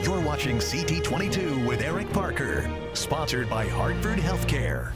You're watching CT22 with Eric Parker, sponsored by Hartford Healthcare.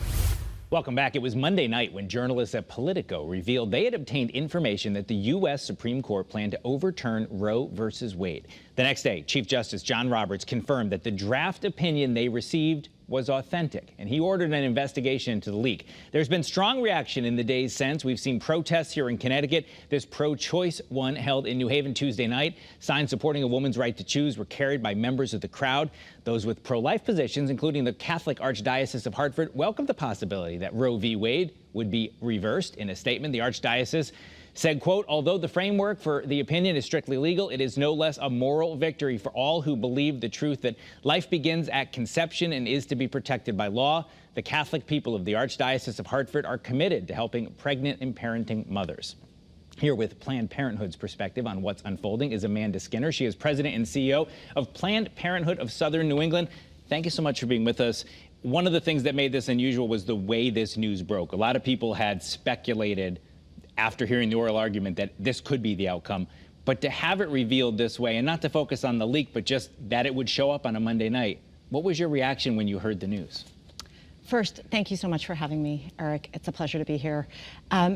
Welcome back. It was Monday night when journalists at Politico revealed they had obtained information that the U.S. Supreme Court planned to overturn Roe versus Wade. The next day, Chief Justice John Roberts confirmed that the draft opinion they received was authentic, and he ordered an investigation into the leak. There's been strong reaction in the days since. We've seen protests here in Connecticut. This pro-choice one held in New Haven Tuesday night. Signs supporting a woman's right to choose were carried by members of the crowd. Those with pro-life positions, including the Catholic Archdiocese of Hartford, welcomed the possibility that Roe v. Wade would be reversed. In a statement, the Archdiocese said, quote, although the framework for the opinion is strictly legal, it is no less a moral victory for all who believe the truth that life begins at conception and is to be protected by law. The Catholic people of the Archdiocese of Hartford are committed to helping pregnant and parenting mothers. Here with Planned Parenthood's perspective on what's unfolding is Amanda Skinner. She is president and CEO of Planned Parenthood of Southern New England. Thank you so much for being with us. One of the things that made this unusual was the way this news broke. A lot of people had speculated after hearing the oral argument that this could be the outcome. But to have it revealed this way, and not to focus on the leak, but just that it would show up on a Monday night, what was your reaction when you heard the news? First, thank you so much for having me, Eric. It's a pleasure to be here.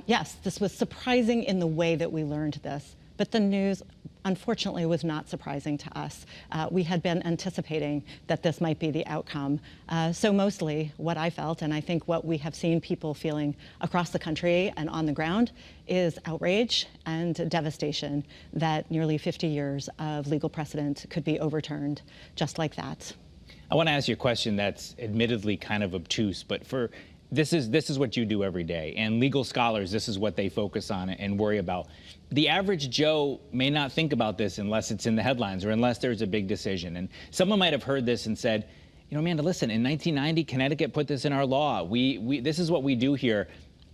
Yes, this was surprising in the way that we learned this, but the news, unfortunately, was not surprising to us. We had been anticipating that this might be the outcome. So mostly what I felt, and I think what we have seen people feeling across the country and on the ground, is outrage and devastation that nearly 50 years of legal precedent could be overturned just like that. I want to ask you a question that's admittedly kind of obtuse, but this is what you do every day, and legal scholars, this is what they focus on and worry about. The average Joe may not think about this unless it's in the headlines or unless there's a big decision. And someone might have heard this and said, you know, Amanda, listen, in 1990, Connecticut put this in our law. This is what we do here.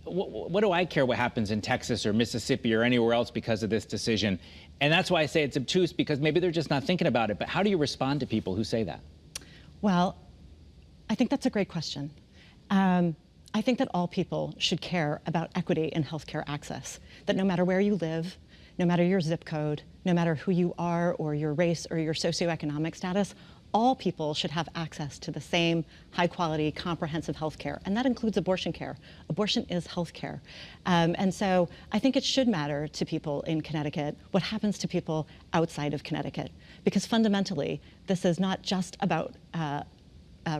What do I care what happens in Texas or Mississippi or anywhere else because of this decision? And that's why I say it's obtuse, because maybe they're just not thinking about it. But how do you respond to people who say that? Well, I think that's a great question. I think that all people should care about equity in healthcare access, that no matter where you live, no matter your zip code, no matter who you are or your race or your socioeconomic status, all people should have access to the same high-quality, comprehensive health care, and that includes abortion care. Abortion is health care. And so I think it should matter to people in Connecticut what happens to people outside of Connecticut, because fundamentally, this is not just about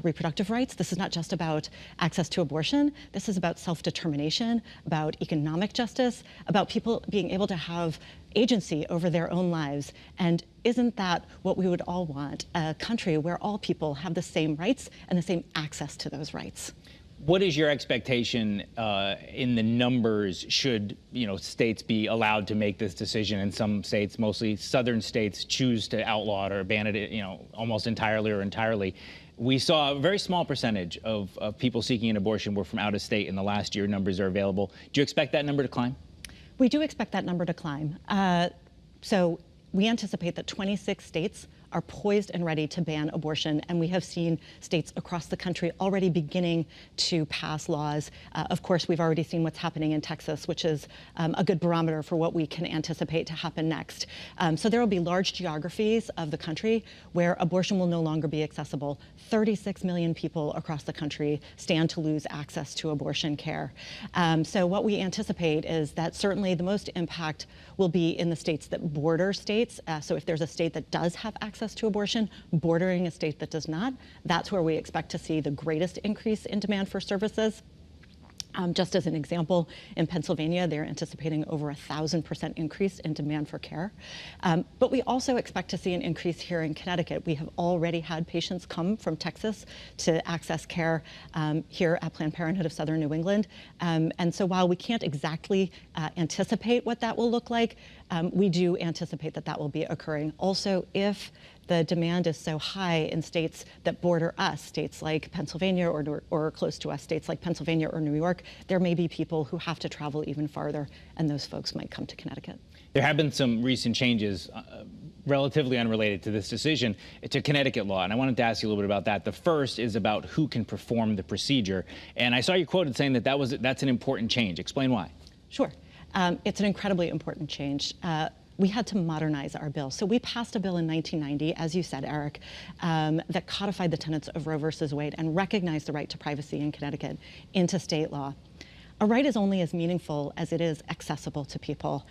reproductive rights. This is not just about access to abortion. This is about self-determination, about economic justice, about people being able to have agency over their own lives. And isn't that what we would all want? A country where all people have the same rights and the same access to those rights. What is your expectation in the numbers? Should states be allowed to make this decision? And some states, mostly southern states, choose to outlaw it or ban it, almost entirely or entirely. We saw a very small percentage of people seeking an abortion were from out of state in the last year. Numbers are available. Do you expect that number to climb? We do expect that number to climb. So we anticipate that 26 states are poised and ready to ban abortion, and we have seen states across the country already beginning to pass laws. Of course, we've already seen what's happening in Texas, which is a good barometer for what we can anticipate to happen next. So there will be large geographies of the country where abortion will no longer be accessible. 36 million people across the country stand to lose access to abortion care. So what we anticipate is that certainly the most impact will be in the states that border states. So if there's a state that does have access to abortion, bordering a state that does not, that's where we expect to see the greatest increase in demand for services. Just as an example, in Pennsylvania, they're anticipating over 1,000% increase in demand for care. But we also expect to see an increase here in Connecticut. We have already had patients come from Texas to access care here at Planned Parenthood of Southern New England. And so while we can't exactly anticipate what that will look like, we do anticipate that that will be occurring. Also, if the demand is so high in states that border us, states like Pennsylvania or close to us, states like Pennsylvania or New York, there may be people who have to travel even farther, and those folks might come to Connecticut. There have been some recent changes relatively unrelated to this decision to Connecticut law, and I wanted to ask you a little bit about that. The first is about who can perform the procedure, and I saw you quoted saying that that's an important change. Explain why. Sure. It's an incredibly important change. we had to modernize our bill. So we passed a bill in 1990, as you said, Eric, that codified the tenets of Roe versus Wade and recognized the right to privacy in Connecticut into state law. A right is only as meaningful as it is accessible to people.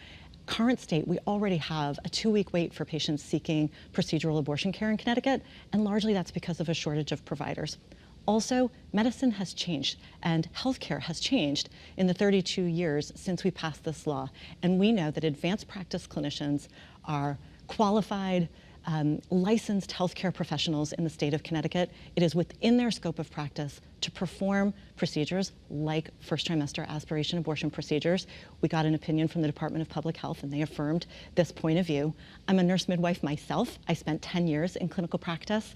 Current state, we already have a 2-week wait for patients seeking procedural abortion care in Connecticut, and largely that's because of a shortage of providers. Also, medicine has changed and healthcare has changed in the 32 years since we passed this law. And we know that advanced practice clinicians are qualified, licensed healthcare professionals in the state of Connecticut. It is within their scope of practice to perform procedures like first trimester aspiration abortion procedures. We got an opinion from the Department of Public Health and they affirmed this point of view. I'm a nurse midwife myself. I spent 10 years in clinical practice.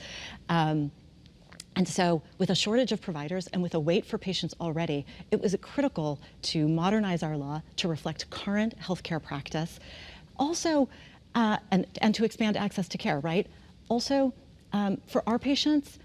And so with a shortage of providers and with a wait for patients already, it was critical to modernize our law to reflect current healthcare practice. Also, and to expand access to care, right? Also, for our patients,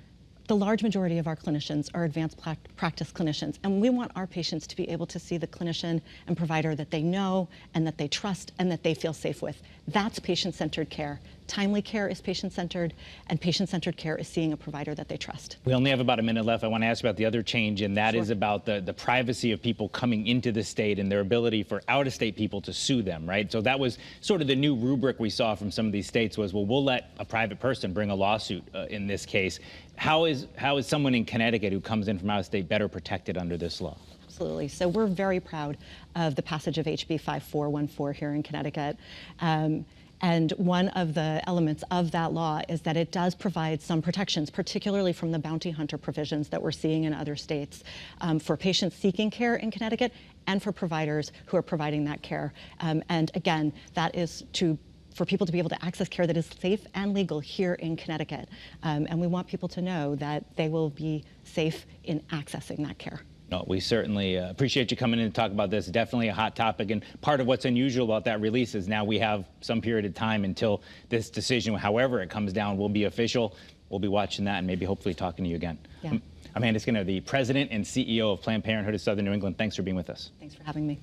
the large majority of our clinicians are advanced practice clinicians, and we want our patients to be able to see the clinician and provider that they know and that they trust and that they feel safe with. That's patient-centered care. Timely care is patient-centered, and patient-centered care is seeing a provider that they trust. We only have about a minute left. I want to ask about the other change, and that Sure. is about the privacy of people coming into the state and their ability for out-of-state people to sue them, right? So that was sort of the new rubric we saw from some of these states was, well, we'll let a private person bring a lawsuit in this case. How is someone in Connecticut who comes in from out of state better protected under this law? Absolutely. So we're very proud of the passage of HB 5414 here in Connecticut. And one of the elements of that law is that it does provide some protections, particularly from the bounty hunter provisions that we're seeing in other states, for patients seeking care in Connecticut and for providers who are providing that care. And again, that is for people to be able to access care that is safe and legal here in Connecticut. And we want people to know that they will be safe in accessing that care. No, we certainly appreciate you coming in to talk about this. Definitely a hot topic, and part of what's unusual about that release is now we have some period of time until this decision, however it comes down, will be official. We'll be watching that and maybe hopefully talking to you again. Yeah. Amanda Skinner, the president and CEO of Planned Parenthood of Southern New England. Thanks for being with us. Thanks for having me.